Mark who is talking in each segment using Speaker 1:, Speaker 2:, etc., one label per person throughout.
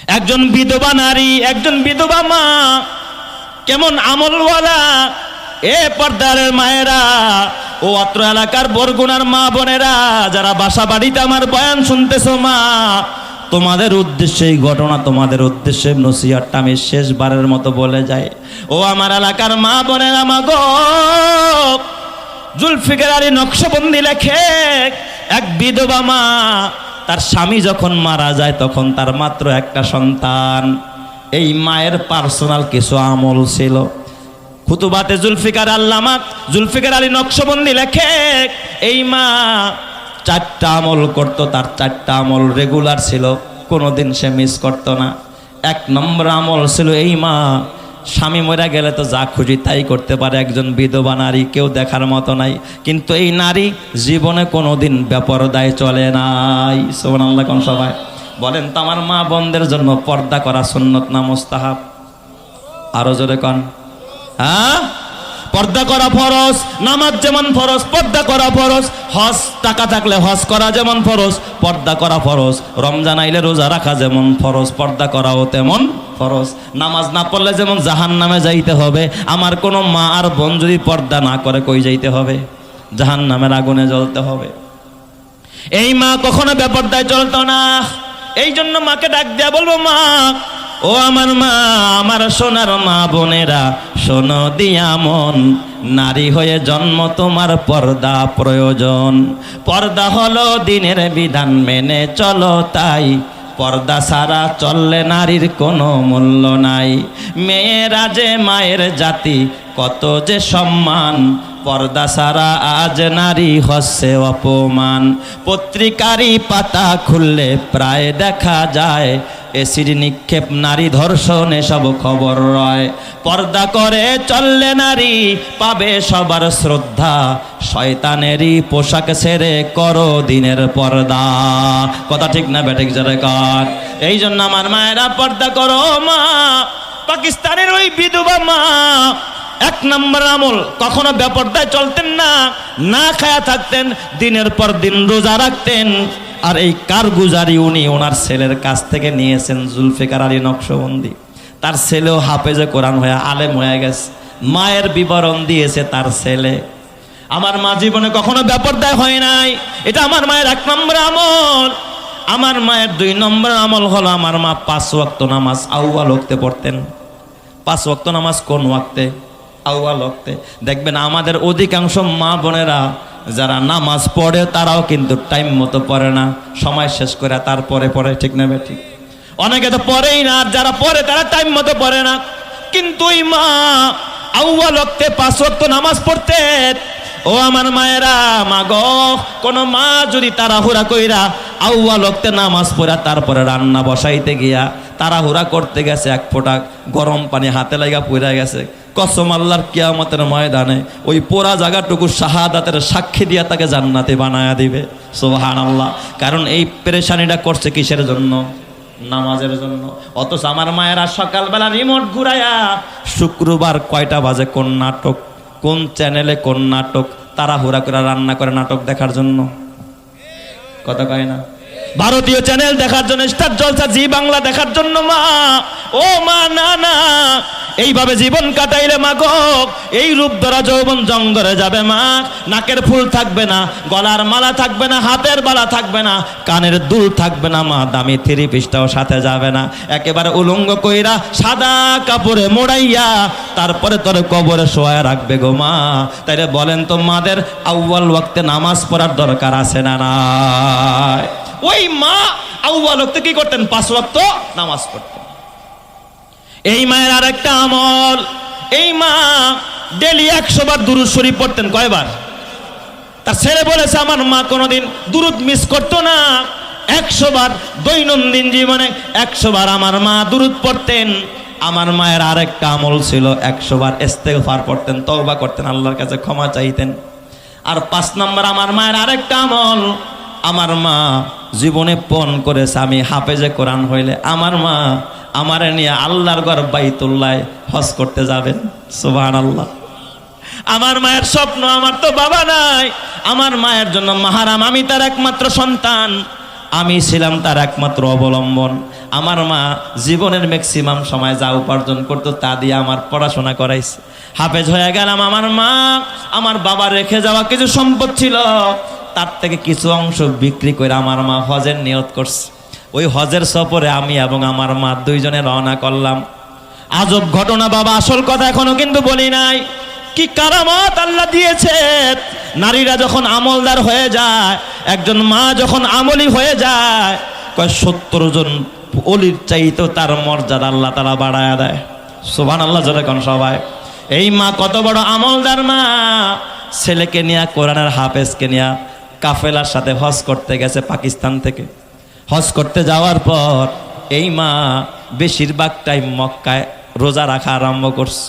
Speaker 1: একজন বিধবা নারী, একজন বিধবা মা কেমন আমলওয়ালা। এ পর্দার মায়েরা ও অত্র এলাকার বরগুনার মা বোনেরা যারা বাসা বাড়িতে আমার বয়ান শুনতেছো, মা তোমাদের উদ্দেশ্যে এই ঘটনা, তোমাদের উদ্দেশ্যে নসিহতটা আমি শেষবারের মতো বলে যাই। ও আমার এলাকার মা বোনেরা, মা গো, জুলফিকার আলী নকশবন্দি লেখে এক বিধবা মা তার স্বামী যখন মারা যায় তখন তার মাত্র একটা সন্তান। এই মায়ের পার্সোনাল কিছু আমল ছিল। খুতুবাতে জুলফিকার আল্লামা জুলফিকার আলী নকশবন্দি লেখে এই মা 4টা আমল করত, তার 4টা আমল রেগুলার ছিল, কোনোদিন সে মিস করতো না। 1 নম্বর আমল ছিল এই মা স্বামী মরে গেলে তো যা খুশি তাই করতে পারে, একজন বিধবা নারী, কেউ দেখার মতো নাই, কিন্তু এই নারী জীবনে কোনোদিন বেপরদায় চলে নাই। সুবহানাল্লাহ। কোন সবাই বলেন তো আমার মা বোনদের জন্য পর্দা করা সুন্নত না মুস্তাহাব? আরো জোরে কন। হ্যাঁ, পর্দা করা ফরজ। নামাজ যেমন ফরজ, পর্দা করা ফরজ। হজ টাকা থাকলে হজ করা যেমন ফরজ, পর্দা করা ফরজ। রমজান আইলে রোজা রাখা যেমন ফরজ, পর্দা করাও তেমন ফরজ। নামাজ না পড়লে যেমন জাহান্নামে যাইতে হবে, আমার কোনো মা আর বোন যদি পর্দা না করে কই যাইতে হবে? জাহান্নামের আগুনে জ্বলতে হবে। এই মা কখনো বেপরদায় চলতো না। এই জন্য মাকে ডাক দেয়া বলবো, মা ও আমার মা, আমার সোনার মা বোনেরা, শোনো দিয়া মন, নারী হয়ে জন্ম তোমার পর্দা প্রয়োজন। পর্দা হলো দিনের বিধান, মেনে চলো তাই। পর্দা ছাড়া চললে নারীর কোনো মূল্য নাই। মেয়েরা যে মায়ের জাতি, কত যে সম্মান, পর্দা ছাড়া আজ নারী হচ্ছে অপমান। পত্রিকারই পাতা খুললে প্রায় দেখা যায় এসিড নিক্ষেপ, নারী ধর্ষণ, এসব খবর রয়। পর্দা করে চললে নারী পাবে সবার শ্রদ্ধা, শয়তানেরই পোশাক ছেড়ে করো দিনের পর্দা। কথা ঠিক না বেঠিক জোরে কর। এই জন্য আমার মায়েরা পর্দা করো। মা পাকিস্তানের ওই বিধবা মা 1 নম্বর আমল, কখনো বেপরদায় চলতেন না, না খায়া থাকতেন, দিনের পর দিন রোজা রাখতেন। আর এই কারগুজারি উনি ওনার ছেলের কাছ থেকে নিয়েছেন, জুলফিকার আলী নকশবন্দি। তার ছেলেও হাফেজে কোরআন হয়ে আলেম হয়ে গেছে। মায়ের বিবরণ দিয়েছে তার ছেলে। আমার মা জীবনে কখনো বেপরদায় হয় নাই, এটা আমার মায়ের 1 নম্বর আমল। আমার মায়ের 2 নম্বর আমল হলো, আমার মা 5 ওয়াক্ত নামাজ আউয়াল ওয়াক্তে পড়তেন। 5 ওয়াক্ত নামাজ কোন ওয়াক্তে? আউয়াল ওয়াক্তে। দেখবেন আমাদের অধিকাংশ মা বোনেরা যারা নামাজ পড়ে তারাও কিন্তু টাইম মতো পড়ে না, সময় শেষ করে তারপরে পড়ে। ঠিক না ঠিক? অনেকে তো পড়েই না, আর যারা পড়ে তারা টাইম মতো পড়ে না। কিন্তু ওই মা আউয়াল ওয়াক্তে 5 ওয়াক্ত নামাজ পড়তেন। ও আমার মায়েরা, মা গো, কোন মা যদি তাড়াহুড়া কইরা আউয়াল ওয়াক্তে নামাজ পড়া তারপরে রান্না বসাইতে গিয়া তাড়াহুড়া করতে গেছে, 1 ফোঁটা গরম পানি হাতে লাগা পড়ে গেছে, কসম আল্লাহর কিয়ামতের ময়দানে ওই পোড়া জায়গাটুকু শাহাদাতের সাক্ষী দিয়া তাকে জান্নাতে বানায়া দিবে। সুবহানাল্লাহ। কারণ এই পেরেশানিটা করছে কিসের জন্য? নামাজের জন্য। অথচ আমার মায়েরা সকালবেলা রিমোট ঘুরাইয়া শুক্রবার কয়টা বাজে কোন নাটক, কোন চ্যানেলে কোন নাটক, তাড়াহুড়া করে রান্না করে নাটক দেখার জন্য। কথা কয় না? ভারতীয় চ্যানেল দেখার জন্য, স্টার জলসা, জি বাংলা দেখার জন্য। মা ও মা, না না, এইভাবে জীবন কাটাইলে মা গো, এই রূপ ধরা যৌবন জং ধরে যাবে মা। নাকের ফুল থাকবে না, গলার মালা থাকবে না, হাতের বালা থাকবে না, কানের দুল থাকবে না মা, দামি 3 পিসটাও সাথে যাবে না। একেবারে উলঙ্গ কইরা সাদা কাপড়ে মোড়াইয়া তারপরে তোর কবরে শোয়া রাখবে গো মা। তাইলে বলেন তো, মাদের আউয়াল ওয়াক্তে নামাজ পড়ার দরকার আছে না নাই? ওই মা আউয়াল ওয়াক্তে কি করতেন? 5 ওয়াক্ত নামাজ পড়তেন। এই মায়ের আরেকটা আমল, এই মা ডেলি 100 বার দুরূদ শরীফ পড়তেন। কয়বার? তার ছেলে বলেছে আমার মা কোনোদিন দুরূদ মিস করতো না, 100 বার দৈনন্দিন জীবনে 100 বার আমার মা দুরূদ পড়তেন। আমার মায়ের আরেকটা আমল ছিল, 100 বার ইস্তেগফার পড়তেন, তওবা করতেন, আল্লাহর কাছে ক্ষমা চাইতেন। আর 5 নম্বর আমার মায়ের আরেকটা আমল, আমার মা জীবনে পণ করেছে, আমি হাফেজে কোরআন হইলে আমার মা আমারে নিয়ে আল্লাহর ঘর বাইতুল্লাহ হজ করতে যাবেন। সুবহানাল্লাহ। আমার মায়ের স্বপ্ন, আমার তো বাবা নাই, আমার মায়ের জন্য মাহারাম, আমি তার একমাত্র সন্তান, আমি ছিলাম তার একমাত্র অবলম্বন। আমার মা জীবনের ম্যাক্সিমাম সময় যা উপার্জন করতো তা দিয়ে আমার পড়াশোনা করাইছে, হাফেজ হয়ে গেলাম। আমার মা আমার বাবা রেখে যাওয়া কিছু সম্পদ ছিল, তার থেকে কিছু অংশ বিক্রি করে আমার মা হজের নিয়ত করছে। ওই হজের সফরে আমি এবং আমার মা দুইজনে রওনা করলাম। আজব ঘটনা বাবা, আসল কথা এখনো কিন্তু বলি নাই। কি কারামত আল্লাহ দিয়েছে! নারীরা যখন আমলদার হয়ে যায়, একজন মা যখন আমলি হয়ে যায়, কয় 70 জন অলির চাইতেও তার মর্যাদা আল্লাহ তাআলা বাড়ায়া দেয়। সুবহানাল্লাহ জোরে কোন সবাই। এই মা কত বড় আমলদার মা! ছেলেকে নিয়ে, কোরআনের হাফেজকে নিয়ে কাফেলার সাথে হজ করতে গেছে পাকিস্তান থেকে। হজ করতে যাওয়ার পর এই মা বেশিরভাগ টাইম মক্কায় রোজা রাখা আরম্ভ করছে।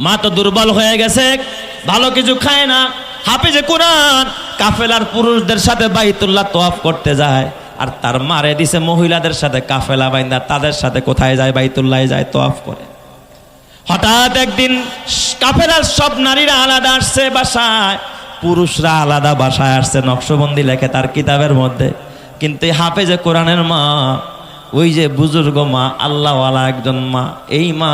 Speaker 1: মা তো দুর্বল হয়ে গেছে, ভালো কিছু খায় না। হাফেজে কোরআন কাফেলার পুরুষদের সাথে বাইতুল্লাহ তওয়াফ করতে যায়, আর তার মারে দিছে মহিলাদের সাথে কাফেলা বাইন্দা তাদের সাথে কোথায় যায়? বাইতুল্লাহে যায়, তওয়াফ করে। হঠাৎ একদিন কাফেলার সব নারীরা আলাদা আসছে বাসায়, পুরুষরা আলাদা বাসায় আসছে, নকশবন্দি লেখে তার কিতাবের মধ্যে। কিন্তু হাফেজে কোরআনের মা, ওই যে বুজুর্গ মা, আল্লাহওয়ালা একজন মা, এই মা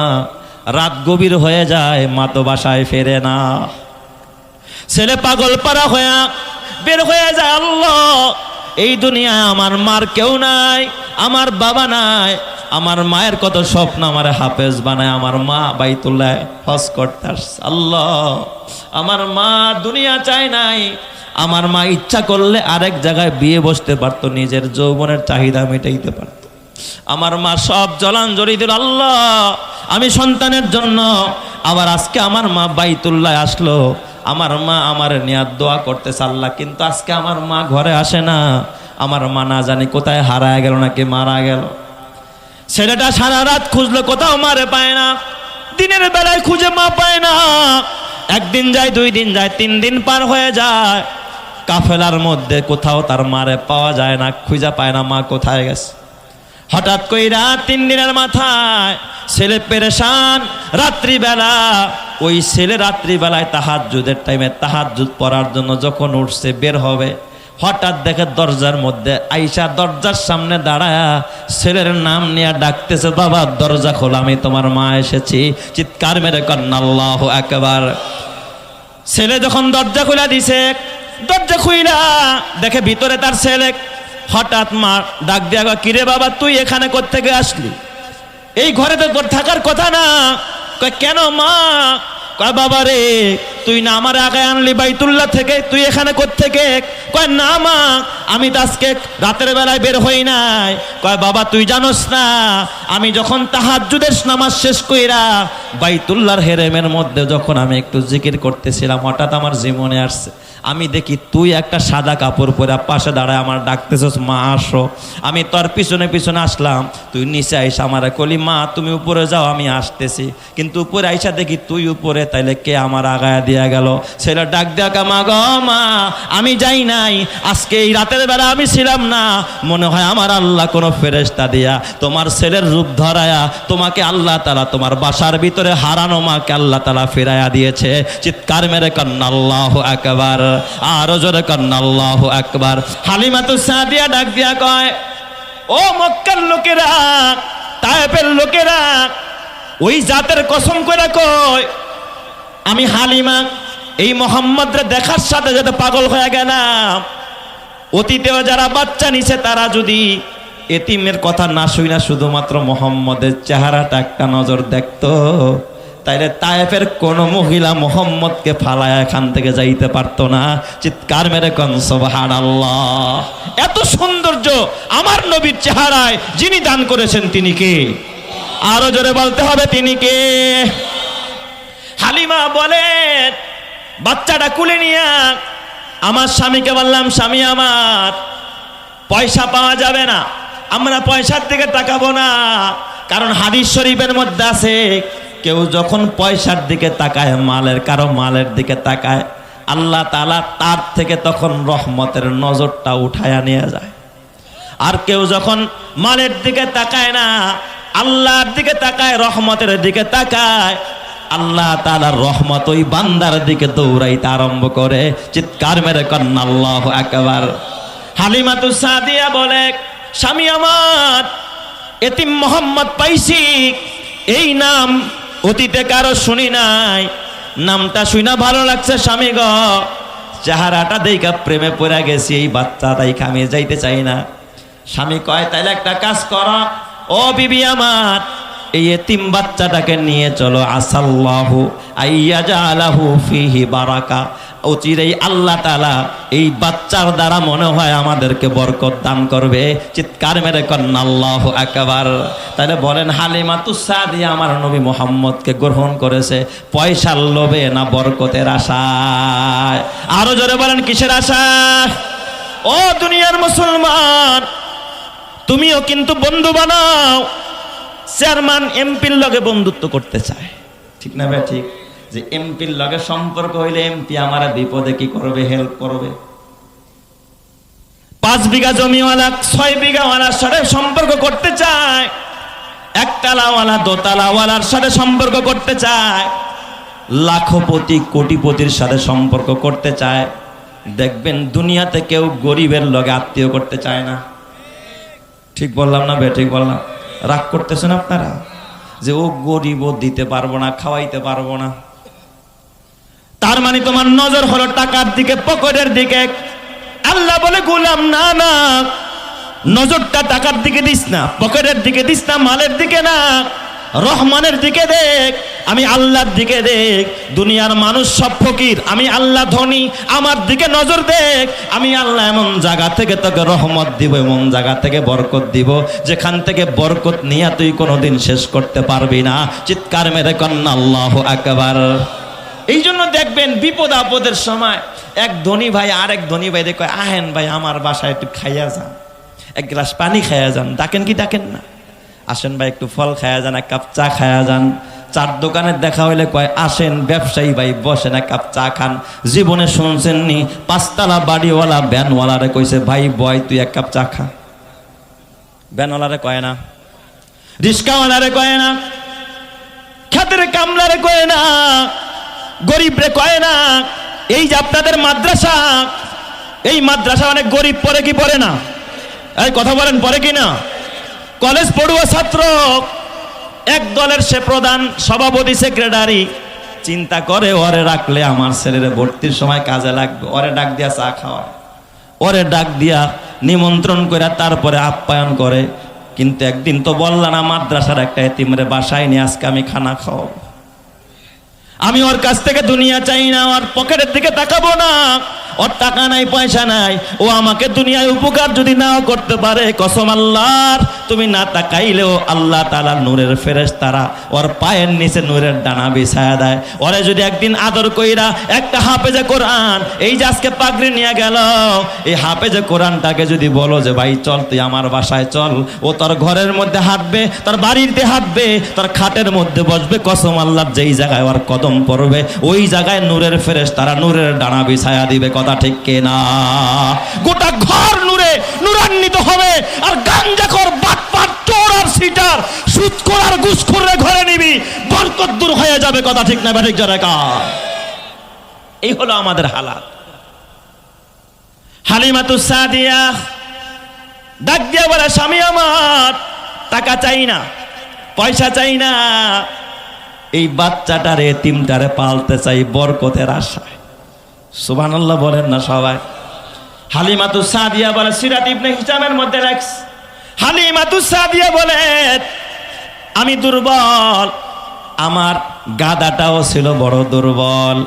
Speaker 1: রাত গভীর হয়ে যায়, মা তো বাসায় ফেরে না। ছেলে পাগল পারা হয়ে বের হয়ে যায়। আল্লাহ, এই দুনিয়ায় আমার মার কেউ নাই, আমার বাবা নাই, আমার মায়ের কত স্বপ্ন আমার হাফেজ বানায়, আমার মা বাইতুল্লাহ হজ করতে আসছে। আল্লাহ, আমার মা দুনিয়া চায় নাই, আমার মা ইচ্ছা করলে আরেক জায়গায় বিয়ে বসতে পারতো, নিজের যৌবনের চাহিদা মেটাইতে পারত। আমার মা সব জলাঞ্জলি দিল। আল্লাহ, আমি সন্তানের জন্য। আবার আজকে আমার মা বাইতুল্লাহ আসলো, আমার মা আমার নিয়ে দোয়া করতেছে আল্লাহ, কিন্তু আজকে আমার মা ঘরে আসে না। আমার মা না জানি কোথায় হারায় গেল নাকি মারা গেল। ছেলেটা সারা রাত খুঁজলো, কোথাও মারে পায় না। দিনের বেলায় খুঁজে মা পায় না। একদিন যায়, 2 দিন যায়, 3 দিন পার হয়ে যায়, কাফেলার মধ্যে কোথাও তার মারে পাওয়া যায় না, খুঁজে পায় না মা কোথায় গেছে। হঠাৎ কইরা 3 দিনের মাথায় ছেলে পেরেশান। রাত্রিবেলা ওই ছেলে রাত্রিবেলায় তাহাজ্জুদের টাইমে তাহাজ্জুদ পড়ার জন্য যখন উঠছে বের হবে, হঠাৎ দেখে দরজার মধ্যে আইসা দরজার সামনে দাঁড়ায়া ছেলের নাম নিয়ে ডাকতেছে, বাবা দরজা খোল, আমি তোমার মা এসেছি। চিৎকার মেরে কন্যা আল্লাহু আকবার। ছেলে যখন দরজা খুলে দিছে, দরজা খুইলা দেখে ভিতরে তার ছেলে। হঠাৎ মা ডাক দিয়া, কিরে বাবা তুই এখানে কোত্থেকে আসলি? এই ঘরে তো তোর থাকার কথা না। কয় কেন মা? কয় বাবা রে, তুই না আমার আগে আনলি বাইতুল্লাহ থেকে, তুই এখানে কোত্থেকে? কয় না মা, আমি তো আজকে রাতের বেলায় বের হই নাই। কয় বাবা তুই জানোস না, আমি যখন তাহাজ্জুদের নামাজ শেষ কইরা বাইতুল্লাহর হেরেমের মধ্যে যখন আমি একটু জিকির করতেছিলাম, হঠাৎ আমার জীবনে আসছে, আমি দেখি তুই একটা সাদা কাপড় পরে পাশে দাঁড়ায় আমার ডাকতেছস, মা আসো। আমি তোর পিছনে পিছনে আসলাম, তুই নিচে আইসা আমার কলি, মা তুমি উপরে যাও, আমি আসতেছি। কিন্তু উপরে আইসা দেখি তুই উপরে, তাইলে কে আমার আগায়া দিয়া গেল? ছেলে ডাক দিয়া, মা গো মা, আমি যাই নাই, আজকে এই রাতের বেলা আমি ছিলাম না, মনে হয় আমার আল্লাহ কোনো ফেরেশতা দিয়া তোমার ছেলের রূপ ধরায়া তোমাকে আল্লাহ তাআলা তোমার বাসার ভিতরে হারানো মাকে আল্লাহ তাআলা ফিরাইয়া দিয়েছে। চিৎকার মেরে কন্যা আল্লাহু আকবার, আরো জোরে কন্যা আল্লাহু আকবার। হালিমাতু সাদিয়া ডাক দিয়া কয়, ও মক্কার লোকেরা, তায়েফের লোকেরা, ওই জাতের কসম করে কয়, আমি হালিমা এই মোহাম্মদরে দেখার সাথে সাথে পাগল হয়ে গেলাম। অতীতেও যারা বাচ্চা নিছে তারা যদি এতিমের কথা না শুই না, শুধুমাত্র মোহাম্মদের চেহারাটা একটা নজর দেখতো, তাইলে তায়েফের কোন মহিলা মোহাম্মদকে ফালায়া এখান থেকে যাইতে পারতো না। চিৎকার মেরে কোন সুবহানাল্লাহ। এত সৌন্দর্য আমার নবীর চেহারায় যিনি দান করেছেন তিনি কে? আরো জোরে বলতে হবে, তিনি কে? হালিমা বলেন, বাচ্চাটা কুলে নিয়ে আমার স্বামীকে বললাম, স্বামী আমার পয়সা পাওয়া যাবে না, আমরা পয়সার দিকে তাকাবো না, কারণ হাদিস শরীফের মধ্যে আছে কেউ যখন পয়সার দিকে তাকায়, কারো মালের দিকে তাকায়, আল্লাহ তাআলা তার থেকে তখন রহমতের নজরটা উঠায়া নিয়ে যায়। আর কেউ যখন মালের দিকে তাকায় না, আল্লাহর দিকে তাকায়, রহমতের দিকে তাকায়, আল্লাহ তাআলার রহমত ওই বান্দার দিকে দৌড়াইতে আরম্ভ করে। চিৎকার মেরে কন্যা আল্লাহু আকবার। হালিমাতু সাদিয়া বলে, স্বামী আমার এতিম মোহাম্মদ পাইছি, এই নাম অতীতে কারো শুনি নাই, নামটা শুনা ভালো লাগছে স্বামী গ, চেহারাটা দেখা প্রেমে পড়ে গেছি, এই বাচ্চা তাই আমি যাইতে চাই না। স্বামী কয় তাইলে একটা কাজ করো ও বিবি আমার, এই এতিম বাচ্চাটাকে নিয়ে চলো, আসাল্লাহু আইয়াজালাহু ফিহি বারাকা, অচিরেই আল্লাহ তাআলা এই বাচ্চার দ্বারা মনে হয় আমাদেরকে বরকত দান করবে। চিৎকার মেরে কন্না আল্লাহু আকবার। তাহলে বলেন হালিমাতুস সাদিয়া আমার নবী মুহাম্মদকে গ্রহণ করেছে পয়সার লোভে না বরকতের আশায়? আরো জোরে বলেন কিসের আশায়? ও দুনিয়ার মুসলমান, তুমিও কিন্তু বন্ধু বানাও। চেয়ারম্যান এমপির লগে বন্ধুত্ব করতে চায়, ঠিক না ভাই? ঠিক, যে এমপির লগে সম্পর্ক হইলে এমপি আমার বিপদে কি করবে, হেল্প করবে। 5 বিঘা জমিওয়ালা 6 বিঘাওয়ালার সাথে সম্পর্ক করতে চায়, একতলাওয়ালা দোতলাওয়ালার সাথে সম্পর্ক করতে চায়, লাখপতি কোটিপতির সাথে সম্পর্ক করতে চায়। দেখবেন দুনিয়াতে কেউ গরিবের লগে আত্মীয় করতে চায় না। ঠিক বললাম না ভাই? ঠিক বললাম? রাগ করতেছেন আপনারা যে ও গরিব, দিতে পারবো না, খাওয়াইতে পারবো না। তার মানে তোমার নজর হলো টাকার দিকে, পকেটের দিকে। আল্লাহ বলে গোলাম না না, নজরটা টাকার দিকে দিস না, পকেটের দিকে দিস না, মালের দিকে না, রহমানের দিকে দেখ, আমি আল্লাহর দিকে দেখ। দুনিয়ার মানুষ সব ফকির, আমি আল্লাহ ধনী, আমার দিকে নজর দেখ। আমি আল্লাহ এমন জায়গা থেকে তোকে রহমত দিব, এমন জায়গা থেকে বরকত দিব, যেখান থেকে বরকত নিয়ে তুই কোনোদিন শেষ করতে পারবি না। চিৎকার মেরে কন্না আল্লাহু আকবার। এই জন্য দেখবেন বিপদ আপদের সময় এক ধনী ভাই আরেক ধনী ভাই দেখে আহেন ভাই আমার বাসায় একটু খাইয়া যান, এক গ্লাস পানি খাইয়া যান। ডাকেন কি ডাকেন না? আসেন ভাই একটু ফল খাইয়া যান, এক কাপ চা খাইয়া যান। চার দোকানের দেখা হইলে কয় আসেন ব্যবসায়ী ভাই বসেন, এক কাপ চা খান। জীবনে শুনছেননি 5 তলা বাড়িওয়ালা ভ্যানওয়ালারে কইছে ভাই বয় তুই এক কাপ চা খা? ভ্যানওয়ালারে কয় না, রিস্কাওয়ালারে কয় না, খেতের কামলারে কয় না, গরিব রে কয় না। এই যে আপনাদের মাদ্রাসা, এই মাদ্রাসা অনেক গরিব পড়ে কি পড়ে না? এই কথা বলেন, পড়ে কি না? কলেজ পড়ুয়া ছাত্র, এক দলের সে প্রধান, সভাপতি, সেক্রেটারি, চিন্তা করে ওরে রাখলে আমার ছেলের ভর্তির সময় কাজে লাগবে। ওরে ডাক দিয়া চা খাওয়া, ওরে ডাক দিয়া নিমন্ত্রণ করে তারপরে আপ্যায়ন করে। কিন্তু একদিন তো বললা না মাদ্রাসার একটা এতিমরে বাসায় নিয়ে আজকে আমি খানা খাওয়াবো। আমি ওর কাছ থেকে দুনিয়া চাই না, ওর পকেটের দিকে তাকাবো না। ওর টাকা নাই, পয়সা নাই, ও আমাকে দুনিয়ায় উপকার যদি নাও করতে পারে, কসম আল্লাহর, তুমি না তাকাইলেও আল্লাহ তাআলা নূরের ফেরেশতারা ওর পায়ের নিচে নূরের ডানা বিছায়া দেয়। ওরে যদি একদিন আদর কইরা একটা হাফেজে কোরআন, এই যে আজকে পাগড়ি নিয়ে গেল, এই হাফেজে কোরআনটাকে যদি বলো যে ভাই চল তুই আমার বাসায় চল, ও তোর ঘরের মধ্যে হাঁটবে, তোর বাড়িতে হাঁটবে, তোর খাটের মধ্যে বসবে, কসম আল্লাহর, যেই জায়গায় ওর কদম পড়বে ওই জায়গায় নূরের ফেরেশতারা নূরের ডানা বিছায়া দিবে। কথা ঠিক কিনা? গোটা ঘর নূরে নূরান্বিত হবে। আর গাঞ্জাখোর, বাটপার, চোর আর সিটার, সুদখোর আর ঘুষখোরের ঘরে নিবি, বরকত দূর হয়ে যাবে। কথা ঠিক না ঠিক জোরে কার? এই হলো আমাদের হালাত। হালিমাতুস সাদিয়া ডাক দিয়া বলে স্বামী আমার টাকা চাই না, পয়সা চাই না, এই বাচ্চাটারে এতিমটারে পালতে চাই বরকতের আশায়। সুবহানাল্লাহ বলেন না সবাই? হালিমাতুস সাদিয়া বলে, সিরাত ইবনে হিশামের মধ্যে লেখছে, হালিমাতুস সাদিয়া বলে আমি দুর্বল, আমার গাদাটাও ছিল বড় দুর্বল।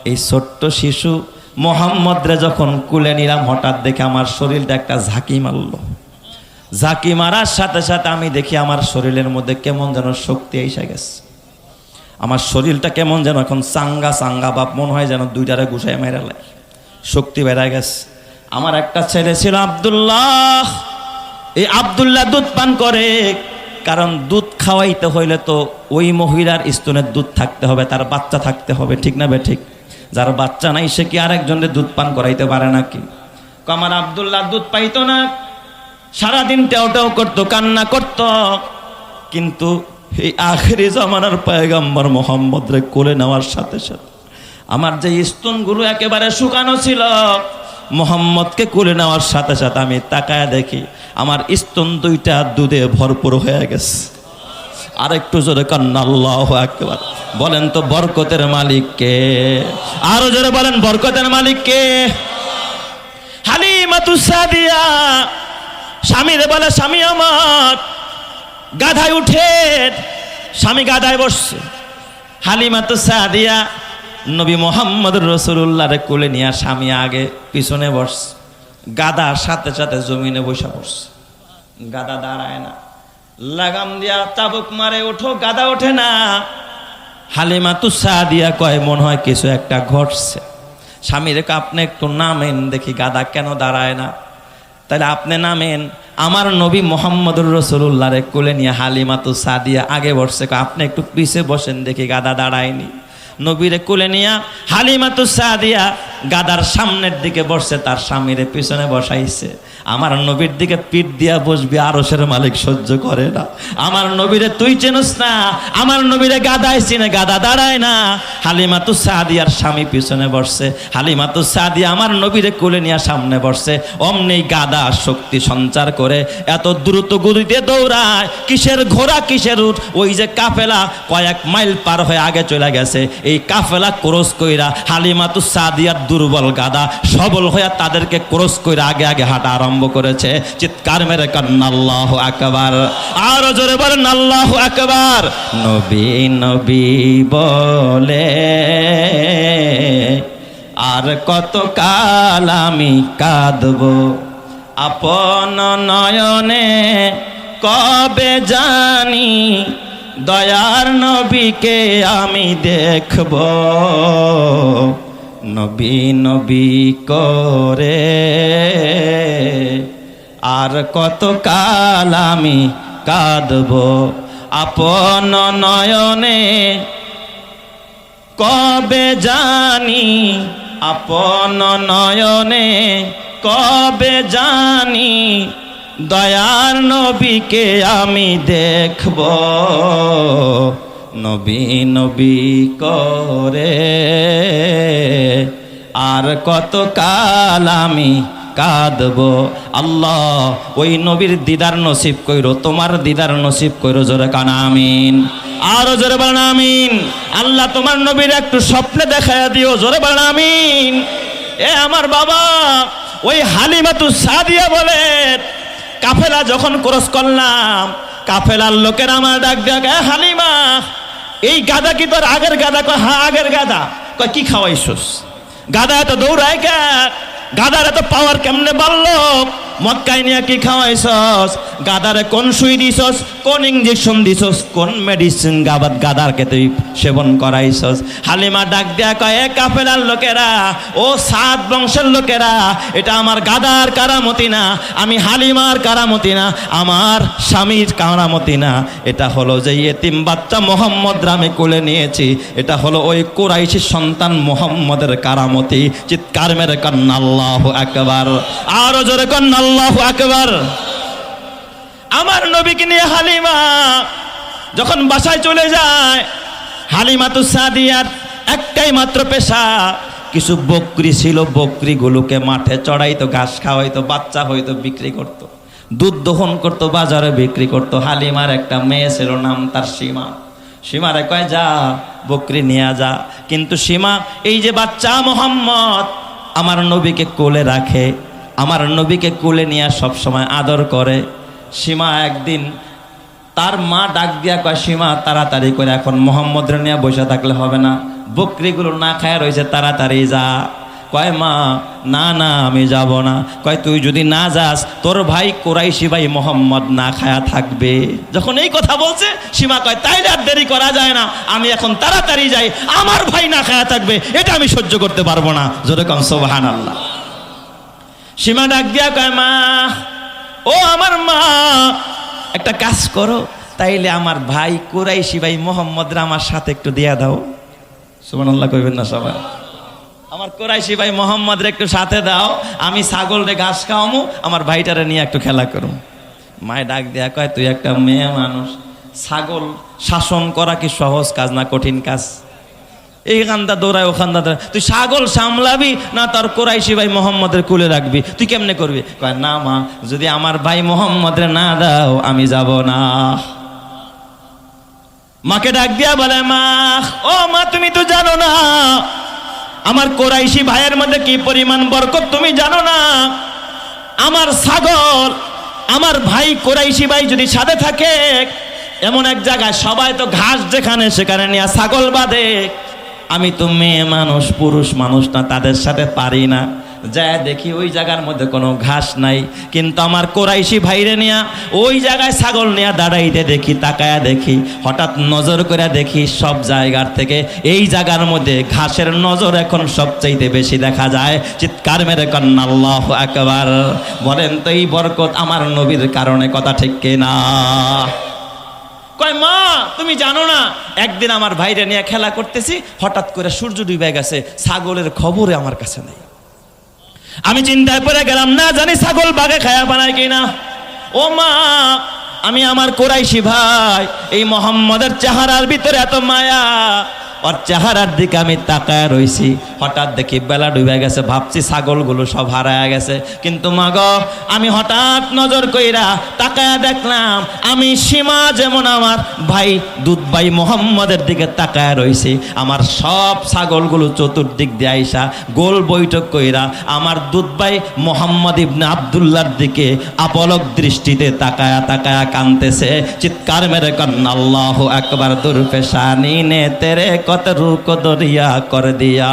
Speaker 1: এই ছোট্ট শিশু মোহাম্মদরে যখন কুলে নিলাম, হঠাৎ দেখে আমার শরীরটা একটা ঝাঁকি মারল। ঝাঁকি মারার সাথে সাথে আমি দেখি আমার শরীরের মধ্যে কেমন যেন শক্তি এসে গেছে। আমার শরীরটা কেমন যেন এখন চাঙ্গা চাঙ্গা বাপ, মনে হয় যেন দুইটারে গুছাই মেরালে, শক্তি বেড়ে গেছে। আমার একটা ছেলে ছিল আব্দুল্লাহ, এই আব্দুল্লাহ দুধ পান করে, কারণ দুধ খাওয়াইতে হইলে তো ওই মহিলার স্তনের দুধ থাকতে হবে, তার বাচ্চা থাকতে হবে, ঠিক না বে ঠিক? যার বাচ্চা নাই সে কি আরেকজনের দুধ পান করাইতে পারে নাকি? আমার আব্দুল্লাহ দুধ পাইতো না, সারাদিন টেও টেও করতো, কান্না করতো। কিন্তু এই আখেরি জামানার পয়গম্বর মুহাম্মদ রে কোলে নেওয়ার সাথে সাথে আমার যে স্তনগুলো একেবারে শুকানো ছিল, মোহাম্মদকে কোলে নেওয়ার সাথে সাথে আমি তাকায় দেখি আমার স্তন দুইটা দুধে ভরপুর হয়ে গেছে। আর একটু জোরে কান্না আল্লাহু আকবার। বলেন তো বরকতের মালিক কে? আরো জোরে বলেন বরকতের মালিক কে? হালিমাতুস সাদিয়া স্বামীরে বলে, স্বামী আমার গাধায় উঠে। স্বামী গাধায় বসছে। হালিমাতুস সাদিয়া নবী মুহাম্মদ রাসূলুল্লাহরে কোলে নিয়ে স্বামী আগে পিছনে বসছে। গাধা সাথে সাথে জমিনে বসে পড়ছে। গাধা দাঁড়ায় না, লাগাম দিয়া চাবুক মারে, ওঠো, গাধা ওঠে না। হালিমাতুস সাদিয়া কয় মনে হয় কিছু একটা ঘটছে। স্বামীর আপনি একটু নামেন দেখি গাধা কেন দাঁড়ায় না। তাহলে আপনি নামেন। আমার নবী মুহাম্মদুর রাসূলুল্লাহরে কোলে নিয়ে হালিমাতুস সাদিয়া আগে বসছে। আপনি একটু পিছে বসেন দেখি গাধা দাঁড়ায়নি। নবীরে কোলে নিয়ে হালিমাতুস সাদিয়া গাদার সামনের দিকে বসছে, তার স্বামীরে পিছনে বসাইছে। আমার নবীর দিকে পিঠ দিয়া বসবি, আরশের মালিক সহ্য করে না। আমার নবীরে তুই চেনস না, আমার নবীরে গাদায় চিনে, গাদা দাঁড়ায় না। হালিমাতুস সাদিয়ার স্বামী পিছনে বসছে, হালিমাতুস সাদিয়া আমার নবীরে কোলে নিয়ে সামনে বসছে। অমনি গাদা শক্তি সঞ্চার করে এত দ্রুত গতিতে দৌড়ায়, কিসের ঘোড়া কিসের উট। ওই যে কাফেলা কয়েক মাইল পার হয়ে আগে চলে গেছে, এই কাফেলা ক্রস কইরা হালিমাতুস সাদিয়ার দুর্বল গাদা সবল হয়ে তাদেরকে ক্রস কইরা আগে আগে হাঁটা আরম্ভ করেছে। চিৎকার মেরে কান্না আল্লাহু আকবার। আরো জোরে বলেন আল্লাহু আকবার। নবী নবী বলে আর কত কাল আমি কাঁদবো, আপন নয়নে কবে জানি দয়ার নবীকে আমি দেখব। নবী নবী করে আর কত কাল আমি কাঁদব, আপন নয়নে কবে জানি, আপন নয়নে কবে জানি দয়ার নবীকে আমি দেখব। নবী নবী করে আর কত কাল আমি কাঁদব। আল্লাহ ওই নবীর দিদার নসিব কইরো, তোমার দিদার নসিব কইরো। জোরে কান আমিন। আরো জোরে বলেন আমিন। আল্লাহ তোমার নবীর একটু স্বপ্নে দেখায়া দিও। জোরে বলেন আমিন। এ আমার বাবা, ওই হালিমাতুস সাদিয়া বলে কাফেলা যখন ক্রস করলাম, কাফেলার লোকের আমার ডাক ডাক, হালিমা এই গাদা কি তোর আগের গাদা? কয় হ্যাঁ আগের গাদা। কয় কি খাওয়াইছস? গাদা এত দৌড়ায় কে? গাদার এত পাওয়ার কেমনে বাড়লো? মক্কায় নিয়ে কি খাওয়াইছস? গাদারে কোন সুই দিছস, কোন ইঞ্জেকশন দিছস, কোন মেডিসিন গাদারকে তুই সেবন করাইছস? হালিমা ডাক দেয়া কয়, এ কাফেলার লোকেরা, ও সাদ বংশের লোকেরা, এটা আমার গাদার কারামতি না, আমি হালিমার কারামতি না, আমার স্বামীর কারামতি না। এটা হলো যে ইয়েতিম বাচ্চা মোহাম্মদ রামে কোলে নিয়েছি, এটা হলো ওই কুরাইশি সন্তান মোহাম্মদের কারামতি। চিৎকার মেরে কান্না আল্লাহু আকবার। আরো জোরে কান্না আল্লাহু আকবার। আমার নবীকে নিয়ে হালিমা যখন বাসায় চলে যায়, হালিমাতুস সাদিয়ার একটাই মাত্র পেশা, কিছু বকরি ছিল, বকরিগুলোকে মাঠে চড়াইতো, ঘাস খাওয়াইতো, বাচ্চা হইতো, বিক্রি করতো, দুধ দহন করতো, বাজারে বিক্রি করতো। হালিমার একটা মেয়ে ছিল, নাম তার সীমা। সীমারে কয় যা বকরি নিয়ে যা। কিন্তু সীমা এই যে বাচ্চা মোহাম্মদ আমার নবীকে কোলে রাখে, আমার নবীকে কোলে নিয়ে সব সময় আদর করে। সীমা একদিন তার মা ডাক দিয়া কয়, সীমা তাড়াতাড়ি করে এখন মোহাম্মদের নিয়ে বসে থাকলে হবে না, বকরিগুলো না খায় রয়েছে, তাড়াতাড়ি যা। কয় মা না না আমি যাব না। কয় তুই যদি না যাস তোর ভাই কুরাইশি ভাই মোহাম্মদ না খায়া থাকবে। যখন এই কথা বলছে, সীমা কয় তাইলে আর দেরি করা যায় না, আমি এখন তাড়াতাড়ি যাই, আমার ভাই না খায়া থাকবে, এটা আমি সহ্য করতে পারবো না। জোরে কম সুবহানাল্লাহ। সীমা ডাক দিয়া কয়, মা ও আমার মা, একটা কাজ করো, তাইলে আমার ভাই কুরাইশি ভাই মোহাম্মদরা আমার সাথে একটু দিয়া দাও। সুবহানাল্লাহ কইবেন না সবাই? আমার কুরাইশি ভাই মোহাম্মদরে একটু সাথে দাও, আমি ছাগল রে ঘাস খাওয়ামু, আমার ভাইটারে নিয়ে একটু খেলা করুম। মায় ডাক দেয়া কয়, তুই একটা মেয়ে মানুষ, ছাগল শাসন করা কি সহজ কাজ না কঠিন কাজ? এইখানটা দৌড়ায় ওখানটা দৌড়ায়, তুই ছাগল সামলাবি না তোর কোরাইশি ভাই মোহাম্মদের কুলে রাখবি, তুই কেমনে করবি? কয় না মা, যদি আমার ভাই মোহাম্মদের না দাও আমি যাব না। মাকে ডাক দিয়া বলে, মা, ও মা, তুমি তো জানো না আমার কোরাইশি ভাইয়ের মধ্যে কি পরিমাণ বরকত, তুমি জানো না? আমার ছাগল, আমার ভাই কোরাইশি ভাই যদি সাথে থাকে এমন এক জায়গায়, সবাই তো ঘাস যেখানে সেখানে নিয়ে ছাগল বাঁধে, আমি তো মেয়ে মানুষ, পুরুষ মানুষ না, তাদের সাথে পারি না। যায় দেখি ওই জায়গার মধ্যে কোনো ঘাস নাই, কিন্তু আমার কোরাইশি ভাইরে নিয়া ওই জায়গায় ছাগল নিয়ে দাঁড়াইতে দেখি, তাকায়া দেখি, হঠাৎ নজর করে দেখি সব জায়গার থেকে এই জায়গার মধ্যে ঘাসের নজর এখন সবচাইতে বেশি দেখা যায়। চিৎকার মেরে কন্যা আল্লাহু আকবার। বলেন তো এই বরকত আমার নবীর কারণে, কথা ঠিক কিনা? কয় মা, তুমি জানো না, একদিন আমার ভাইরে নিয়ে খেলা করতেছি, হঠাৎ করে সূর্য ডুবে গেছে, ছাগলের খবরে আমার কাছে নাই। আমি চিন্তায় পড়ে গেলাম, না জানি ছাগল বাঘে খায়া বানায় কিনা। ও মা, আমি আমার কোরাইশি ভাই এই মোহাম্মদের চেহারার ভিতরে এত মায়া, ওর চেহারার দিকে আমি তাকায় রইছি, হঠাৎ দেখি বেলা ডুবে গেছে, ভাবছি ছাগলগুলো সব হারায় গেছে। কিন্তু মা গো, আমি হঠাৎ নজর কইরা তাকায়া দেখলাম আমি সীমা যেমন আমার ভাই দুধ ভাই মোহাম্মদের দিকে তাকায় রইছি, আমার সব ছাগলগুলো চতুর্দিক দিয়ে আইসা গোল বৈঠক কইরা আমার দুধ ভাই মোহাম্মদ ইবনে আব্দুল্লাহর দিকে আপলক দৃষ্টিতে তাকায়া তাকায়া কাঁদতেছে। চিৎকার মেরে কন্যা আল্লাহু আকবার। দুরপেশানি নে তেরে कत रूक दरिया कर दिया,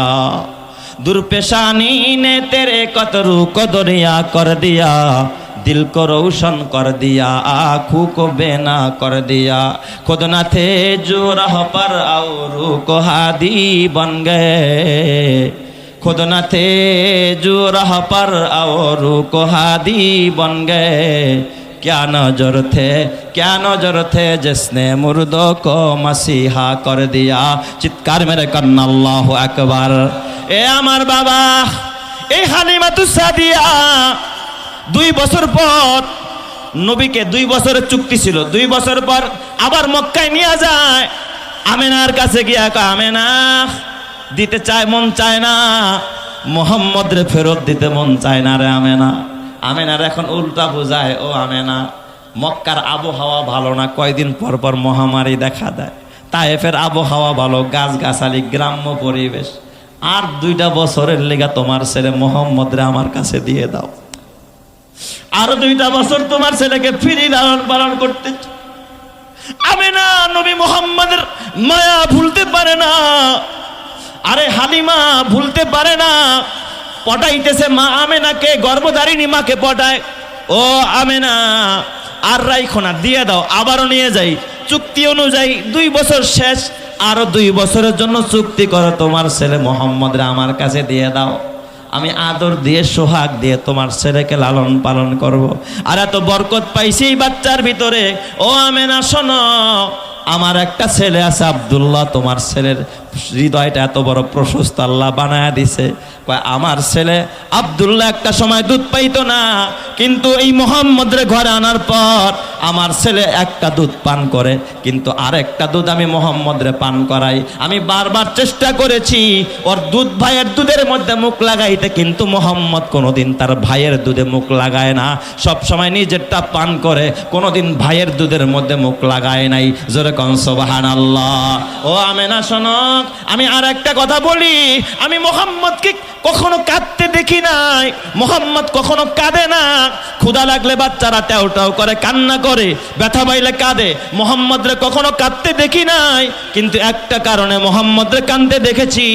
Speaker 1: दुर्पेशानी ने तेरे कत रूक दरिया कर दिया, दिल को रोशन कर दिया, आँखों को बेना कर दिया, खुद न थे जो राह पर और को हादी बन गए, खुद न थे जो राह पर और को हादी बन गए, क्या नजर थे जिसने मुर्दों को मसीहा कर दिया। चित्कार मेरे कन्ना अल्लाहु আকবার। এ আমার বাবা, এই হালিমাতুস সাদিয়া 2 বছর পর, নবীকে 2 বছরের চুক্তি ছিল, 2 বছর পর আবার মক্কায় নিয়ে যায়। আমেনার কাছে গিয়া কয়, আমেনা, দিতে চায় মন চায় না, মোহাম্মদরে ফেরত দিতে মন চায় না রে আমেনা। আমেনার এখন উল্টা বোঝায়, ও আমেনা, মক্কার আবহাওয়া ভালো না, কয়দিন পর পর মহামারী দেখা দেয়, তায়েফের আবহাওয়া ভালো, গাছগাছালি, গ্রাম্য পরিবেশ, আর 2টা বছরের লেগা তোমার ছেলে মোহাম্মদরে আমার কাছে দিয়ে দাও, আরো 2টা বছর তোমার ছেলেকে ফিরি লালন পালন করতে। আমেনা নবী মোহাম্মদের মায়া ভুলতে পারে না, আরে হালিমা ভুলতে পারে না, পটাইতেছে মা আমেনাকে, গর্ভধারিণী মাকে পটায়। ও আমেনা, আর রাইখো না, দিয়ে দাও, আবারও নিয়ে যাই, চুক্তি অনুযায়ী 2 বছর শেষ, আরো 2 বছরের জন্য চুক্তি করো, তোমার ছেলে মোহাম্মদরে আমার কাছে দিয়ে দাও, আমি আদর দিয়ে সোহাগ দিয়ে তোমার ছেলেকে লালন পালন করব। আর এত বরকত পাইছি এই বাচ্চার ভিতরে। ও আমেনা শোনো, আমার একটা ছেলে আছে আব্দুল্লাহ, তোমার ছেলের হৃদয়টা এত বড় প্রশস্ত আল্লাহ বানায়া দিছে। আমার ছেলে আব্দুল্লাহ একটা সময় দুধ পাইতো না, কিন্তু এই মোহাম্মদের ঘরে আনার পর আমার ছেলে একটা দুধ পান করে, কিন্তু আরেকটা দুধ আমি মোহাম্মদরে পান করাই। আমি বারবার চেষ্টা করেছি ওর দুধ ভাইয়ের দুধের মধ্যে মুখ লাগাইতে, কিন্তু মোহাম্মদ কোনোদিন তার ভাইয়ের দুধে মুখ লাগায় না, সব সময় নিজেরটা পান করে, কোনোদিন ভাইয়ের দুধের মধ্যে মুখ লাগায় নাই। জোরে কোন সুবহানাল্লাহ। ও আমেনা শোনো, আমি আর একটা কথা বলি, আমি মোহাম্মদকে কখনো কাঁদতে দেখি নাই, মোহাম্মদ কখনো কাঁদে না। ক্ষুধা লাগলে বাচ্চারা ট্যাও ট্যাও করে কান্না করে, ব্যথা পাইলে কাঁদে, মোহাম্মদরে কখনো কাঁদতে দেখি নাই। কিন্তু একটা কারণে মোহাম্মদরে কাঁদতে দেখেছি।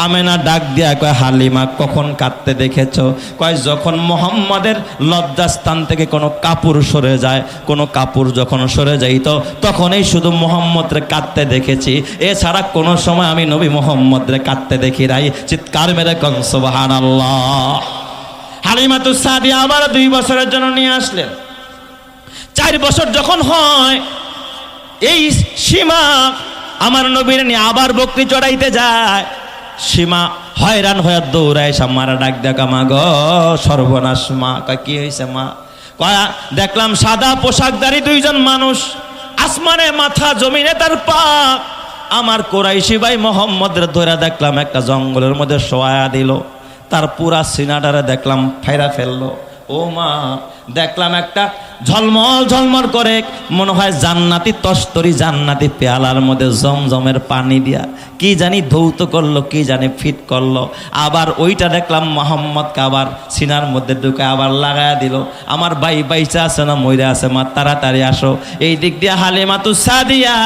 Speaker 1: আমেনা ডাক দিয়া কয়, হালিমা কখন কাঁদতে দেখেছো? কয়, যখন মোহাম্মদের লজ্জাস্থান থেকে কোনো কাপড় সরে যায়, কোনো কাপড় যখন সরে যাইত তখনই শুধু মোহাম্মদরে কাঁদতে দেখেছি, এছাড়া কোনো সময় আমি নবী মোহাম্মদরে কাঁদতে দেখি নাই। চিৎকার মেরে কোন সুবহানাল্লাহ। হালিমাতুস সাদিয়া আবার 2 বছরের জন্য নিয়ে আসলেন। 4 বছর যখন হয়, এই সীমা আমার নবীর নিয়ে আবার বকরি চড়াইতে যায়। সীমা হয়রান হয়ে দৌড়ায়, সামারা ডাক দেখা, মা গো সর্বনাশ। মা কয়, কি হয়েছে মা? কয়, দেখলাম সাদা পোশাকধারী 2 জন মানুষ, আসমানে মাথা জমিনে তার পা, আমার কোরাইশি ভাই মোহাম্মদের ধরে দেখলাম একটা জঙ্গলের মধ্যে শোয়া দিল, তার পুরা সিনাটারে দেখলাম ফেরা ফেললো। ও মা, দেখলাম একটা ঝলমল ঝলমল করে মনে হয় জান্নাতি তস্তরি, জান্নাতি পেয়ালার মধ্যে জমজমের পানি দিয়া কি জানি ধৌত করলো, কি জানি ফিট করলো। আবার ওইটা দেখলাম মোহাম্মদকে আবার সিনার মধ্যে ঢুকে আবার লাগায়া দিল। আমার ভাই বাইচা আছে না মইরা আছে? মা তাড়াতাড়ি আসো। এই দিক দিয়ে হালিমাতু সাদিয়া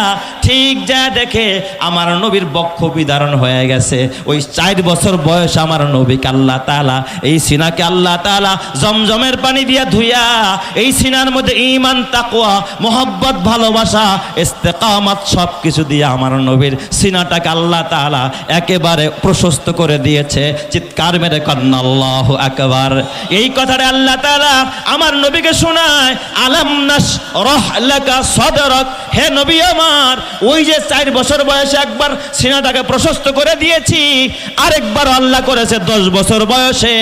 Speaker 1: ঠিক যা দেখে আমার নবীর বক্ষ বিদারণ হয়ে গেছে। ওই 4 বছর বয়স আমার নবীকে আল্লাহ তাআলা, এই সিনাকে আল্লাহ তাআলা জমজমের পানি দিয়া ধুইয়া এই সিনার মধ্যে ঈমান, তাকওয়া, মোহাব্বত, ভালোবাসা, ইস্তেকামাত সব কিছু দিয়ে আমার নবীর সিনাটাকে আল্লাহ তাআলা একেবারে প্রশস্ত করে দিয়েছে। চিৎকার মেরে কন্না আল্লাহু আকবার। এই কথাটা আল্লাহ তাআলা আমার নবীকে শোনায়, আলাম নাশরাহ লাকা সাদরাক, হে নবী আমার, ওই যে 4 বছর বয়সে একবার সিনাটাকে প্রশস্ত করে দিয়েছি, আরেকবার আল্লাহ করেছে 10 বছর বয়সে,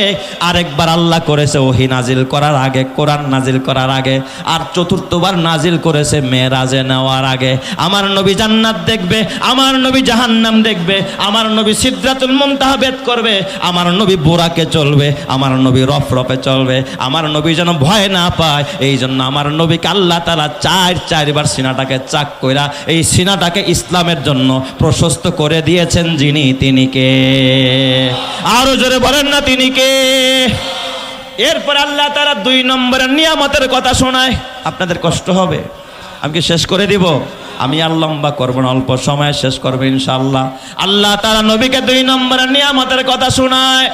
Speaker 1: আরেকবার আল্লাহ করেছে ওহী নাজিল করার আগে, কোরআন নাজিল করার আগে, আর চতুর্থবার নাজিল করেছে মেরাজে নেওয়ার আগে। আমার নবী জান্নাত দেখবে, আমার নবী জাহান্নাম দেখবে, আমার নবী সিদরাতুল মুনতাহা ভেদ করবে, আমার নবী বুরাকে চলবে, আমার নবী রফরফে চলবে, আমার নবী যেন ভয় না পায়। এই জন্য আমার নবীকে আল্লাহ তাআলা 4বার সিনাটাকে চাক কইরা এই সিনাটাকে ইসলামের জন্য প্রশস্ত করে দিয়েছেন। যিনি, তিনি কে? আরো জোরে বলেন না, তিনি কে? এরপর আল্লাহ তাআলা 2 নম্বরের নিয়ামতের কথা শোনায়। আপনাদের কষ্ট হবে, আমি কি শেষ করে দিব? আমি আর লম্বা করবো না, অল্প সময় শেষ করবো ইনশাআল্লাহ। আল্লাহ তাআলা নবীকে 2 নম্বরের নিয়ামতের কথা শোনায়।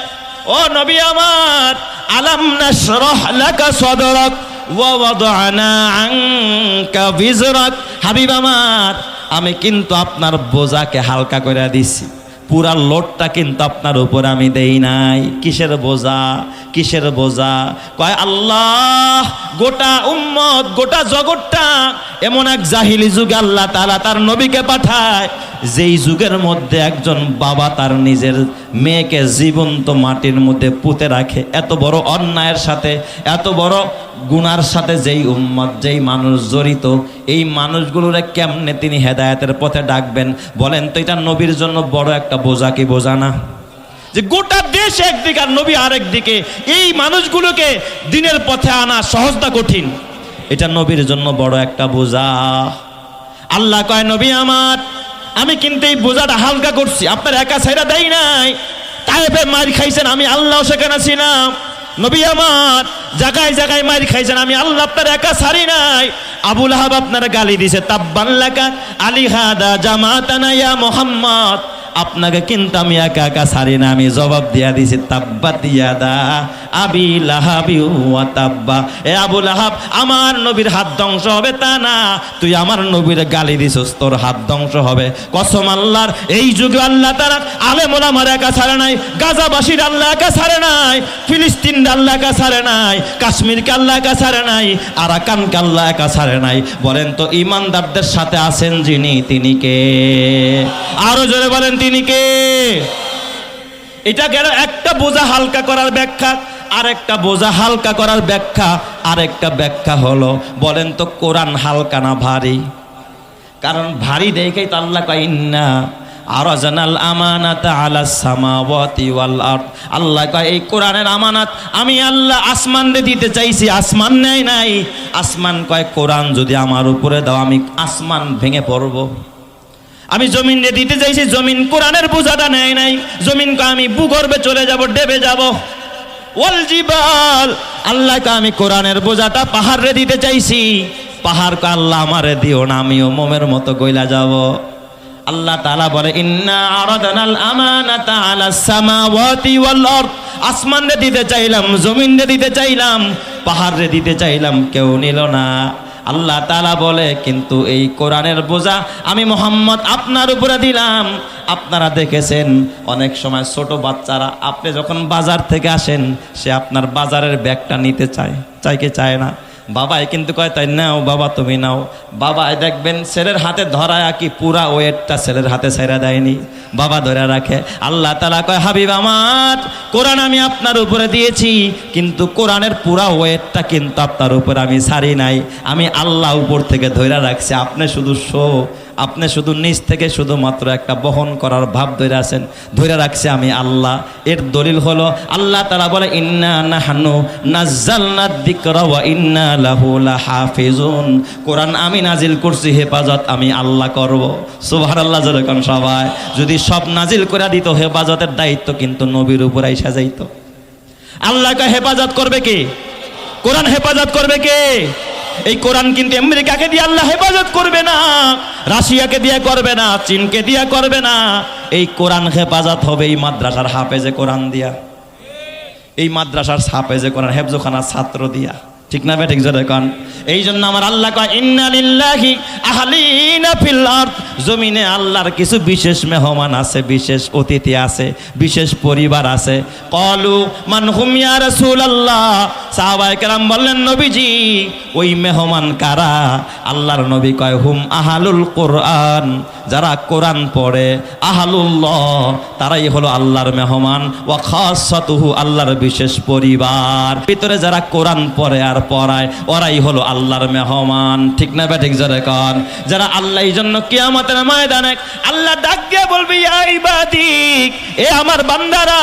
Speaker 1: ও নবী আমার, আলাম নাশরাহ লাকা সাদরাক ওয়া ওয়াদানা আনকা বিজরাক, হাবিব আমার, আমি কিন্তু আপনার বোঝাকে হালকা করে দিছি, পুরা লোডটা কিন্তু আপনার উপর আমি দেই নাই। কিসের বোঝা? কিসের বোঝা? কয় আল্লাহ গোটা উম্মত, গোটা জগৎটা এমন এক জাহিলি যুগে আল্লাহ তাআলা তার নবীকে পাঠায়, যেই যুগের মধ্যে একজন বাবা তার নিজের মেয়েকে জীবন্ত মাটির মধ্যে পুঁতে রাখে। এত বড় অন্যায়ের সাথে, এত বড় গুনার সাথে যেই উম্মত, যেই মানুষ জড়িত, এই মানুষগুলোরে কেমনে তিনি হেদায়েতের পথে ডাকবেন? বলেন তো, এটা নবীর জন্য বড় একটা বোঝা কি বোঝা না? যে গোটা দেশ একদিকে আর নবী আরেক দিকে, এই মানুষগুলোকে দিনের পথে আনা সহজটা কঠিন, এটা নবীর জন্য বড় একটা বোঝা। আল্লাহ কয়, নবী আমার, আমি কিন্তু এই বোঝাটা হালকা করছি, আপনার একা ছাইরা দেই নাই। তায়েফে মার খাইছেন, আমি আল্লাহ সেখানে ছিলাম। নবী আমার, জায়গায় জায়গায় মার খাইছেন, আমি আল্লাহ আপনার একা ছাড়ি নাই। আবু লাহাব আপনার গালি দিছে, তাব্বান লাকা আলিহাদা জামাতানা ইয়া মুহাম্মদ, আপনাকে কিন্তু আমি একা একা ছাড়ি না। আমি জবাব দিয়া দিছি, তাব্বাত ইয়াদা আবি লাহাবি ওয়া তাব্বা। এ আবু লাহাব, আমার নবীর হাত ধ্বংস হবে তা না, তুই আমার নবীর গালি দিছস, তোর হাত ধ্বংস হবে। কসম আল্লাহর, এই যুগে আল্লাহ তাআলা আলেম ওলামার একা ছাড়ে নাই, গাজাবাসীর আল্লাহ একা ছাড়ে নাই, ফিলিস্তিন আল্লাহ একা ছাড়ে নাই, কাশ্মীরকে আল্লাহ একা ছাড়ে নাই, আরাকানকে আল্লাহ একা ছাড়ে নাই। বলেন তো, ইমানদারদের সাথে আছেন যিনি, তিনি কে? আরো জোরে বলেন, তিনি কে? এটা গেল একটা বোঝা হালকা করার ব্যাখ্যা। আরেকটা বোঝা হালকা করার ব্যাখ্যা, আরেকটা ব্যাখ্যা হলো, বলেন তো কোরআন হালকা না ভারী? কারণ ভারী দেখেই তো আল্লাহ কয়, ইন্না আরাজানাল আমানাতা আলাস সামাওয়াতি ওয়াল আরদ। আল্লাহ কয়, এই কোরআনের আমানাত আমি আল্লাহ আসমানে দিতে চাইছি, আসমান নেয় নাই। আসমান কয়, কোরআন যদি আমার উপরে দাও, আমি আসমান ভেঙে পড়বো। আমি জমিন দিতে চাইছি, জমিন কোরআনের বোঝাটা নেয় নাই। জমিন কয়, আমি ভূগর্ভে চলে যাব, ডেবে যাব। ওয়াল জিবাল, আল্লাহ কয়, আমি কোরআনের বোঝাটা পাহাড়ে দিতে চাইছি। পাহাড় কয়, আল্লাহ আমারে দিও না, আমিও মোমের মতো গইলা যাব। আল্লাহ তাআলা বলে, ইন্না আরাদানাল আমানাতা আলাস সামাওয়াতি ওয়াল আরদ, আসমানে দিতে চাইলাম, জমিনে দিতে চাইলাম, পাহাড়ে দিতে চাইলাম, কেউ নিল না। আল্লাহ তাআলা বলে, কিন্তু এই কোরআনের বোঝা আমি মুহাম্মদ আপনার উপরে দিলাম। আপনারা দেখেছেন অনেক সময় ছোট বাচ্চারা, আপনি যখন বাজার থেকে আসেন, সে আপনার বাজারের ব্যাগটা নিতে চায়, চাই কি চায় না? বাবাই কিন্তু কয়, তাই নাও বাবা, তুমি নাও। বাবাই দেখবেন ছেলের হাতে ধরায় কি পুরা ওয়েটটা ছেলের হাতে ছেড়ে দেয়নি, বাবা ধরে রাখে। আল্লাহ তাআলা কয়, হাবিব আমার, কোরআন আমি আপনার উপরে দিয়েছি, কিন্তু কোরআনের পুরা ওয়েটটা কিন্তু আপনার উপরে আমি ছাড়ি নাই। আমি আল্লাহ উপর থেকে ধরে রাখছি, আপনি শুধু শো, আপনি শুধু নিজ থেকে শুধুমাত্র একটা বহন করার ভাব ধরে আছেন, ধরে রাখছে আমি আল্লাহ। এর দলিল হলো আল্লাহ তাআলা বলে ইন্না নাহনু নাযালনা যিকরা ওয়া ইন্না লাহু লাহাফিজুন। কোরআন আমি নাজিল করছি, হেফাজত আমি আল্লাহ করব। সুবহানাল্লাহ জোরে কোন সবাই। যদি সব নাজিল করে দিত, হেফাজতের দায়িত্ব কিন্তু নবীর উপর আইসা যাইত। আল্লাহকে হেফাজত করবে কে? কোরআন হেফাজত করবে কে? এই কোরআন কিন্তু আমেরিকাকে দিয়ে আল্লাহ হেফাজত করবে না, রাশিয়াকে দিয়ে করবে না, চীনকে দিয়ে করবে না। এই কোরআন হেফাজত হবে এই মাদ্রাসার হাফেজে কোরআন দিয়া, এই মাদ্রাসার হাফেজে কোরআন হেফজখানার ছাত্র দিয়া। ঠিক না ঠিক জোরে কোন। এই জন্য আমার আল্লাহ কয় ইন্না লিল্লাহি আহলিনা ফিল আরদ। জমিনে আল্লাহর কিছু বিশেষ মেহমান আছে, বিশেষ অতিথি আছে, বিশেষ পরিবার আছে। ক্বালু মান হুম ইয়া রাসূলুল্লাহ। সাহাবায়ে কেরাম বললেন নবীজি ওই মেহমান কারা? আল্লাহর নবী কয় হুম আহলুল কোরআন, যারা কোরআন পড়ে। আহলুল্লাহ, তারাই হলো আল্লাহর মেহমান। ওয়া খাসাতুহু, আল্লাহর বিশেষ পরিবার। ভিতরে যারা কোরআন পড়ে আর পড়ায়, ওরাই হলো আল্লাহর মেহমান। ঠিক না ঠিক জোরে কোন। যারা আল্লাহ, এই জন্য কিয়ামতের ময়দানে আল্লাহ ডাক দিয়ে বলবে ইয়া ইবাদি, এ আমার বান্দারা,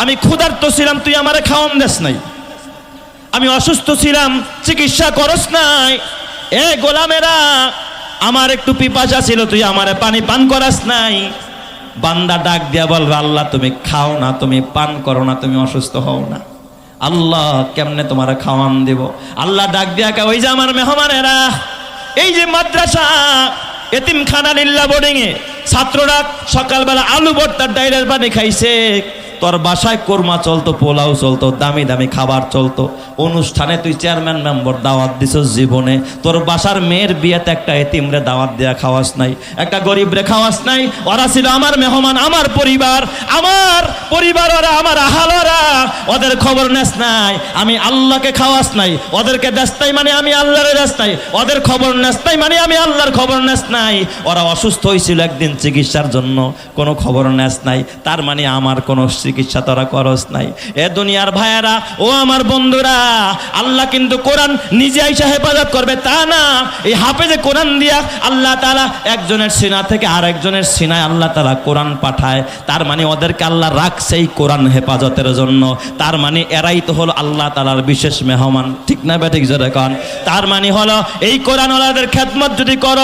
Speaker 1: আমি ক্ষুধার্ত ছিলাম, তুই আমারে খাওয়ান দেস নাই। আমি অসুস্থ ছিলাম, চিকিৎসা করস নাই। এ গোলামেরা, আমার একটু পিপাসা ছিল, তুই আমারে পানি পান করাস নাই। বান্দা ডাক দিয়া বলবে আল্লাহ তুমি খাও না, তুমি পান করো না, তুমি অসুস্থ হও না। আল্লাহ কেমনে তোমার খাওয়ান দেব? আল্লাহ ডাক দিয়া কে ওই যে আমার মেহমানেরা, এই যে মাদ্রাসা এতিমখানা লিল্লাহ বোর্ডিং এ ছাত্ররা সকালবেলা আলু ভর্তার ডাইরের পানি খাইছে, তোর বাসায় কোরমা চলতো, পোলাও চলতো, দামি দামি খাবার চলতো, অনুষ্ঠানে তুই চেয়ারম্যান মেম্বার দাওয়াত দিছ, জীবনে তোর বাসার মেয়ের বিয়েতে একটা এতিমরে দাওয়াত দেয়া খাওয়াস নাই, একটা গরিবরে খাওয়াস নাই। ওরা ছিল আমার মেহমান, আমার পরিবার, ওরা আমার আহালরা, ওদের খবর নেস নাই। আমি আল্লাহকে খাওয়াস নাই, ওদেরকে দেস নাই মানে আমি আল্লাহরে দেস নাই, ওদের খবর নেস নাই মানে আমি আল্লাহর খবর নেস নাই। ওরা অসুস্থ হয়েছিল একদিন চিকিৎসার জন্য, কোনো খবর নেস নাই, তার মানে আমার কোনো চিকিৎসা তোরা করস নাই। এ দুনিয়ার ভাইয়েরা, ও আমার বন্ধুরা, আল্লাহ কিন্তু কোরআন নিজে আইসা হেফাজত করবে তা না। এই হাফেজে কোরআন দিয়া আল্লাহ তাআলা একজনের সিনা থেকে আরেকজনের সিনায় আল্লাহ তাআলা কোরআন পাঠায়। তার মানে ওদেরকে আল্লাহ রাখছে এই কোরআন হেফাজতের জন্য। তার মানে এরাই তো হলো আল্লাহ তাআলার বিশেষ মেহমান। ঠিক না বেঠিক জোরে কোন। তার মানে হলো এই কোরআন ওয়ালাদের খেদমত যদি করো,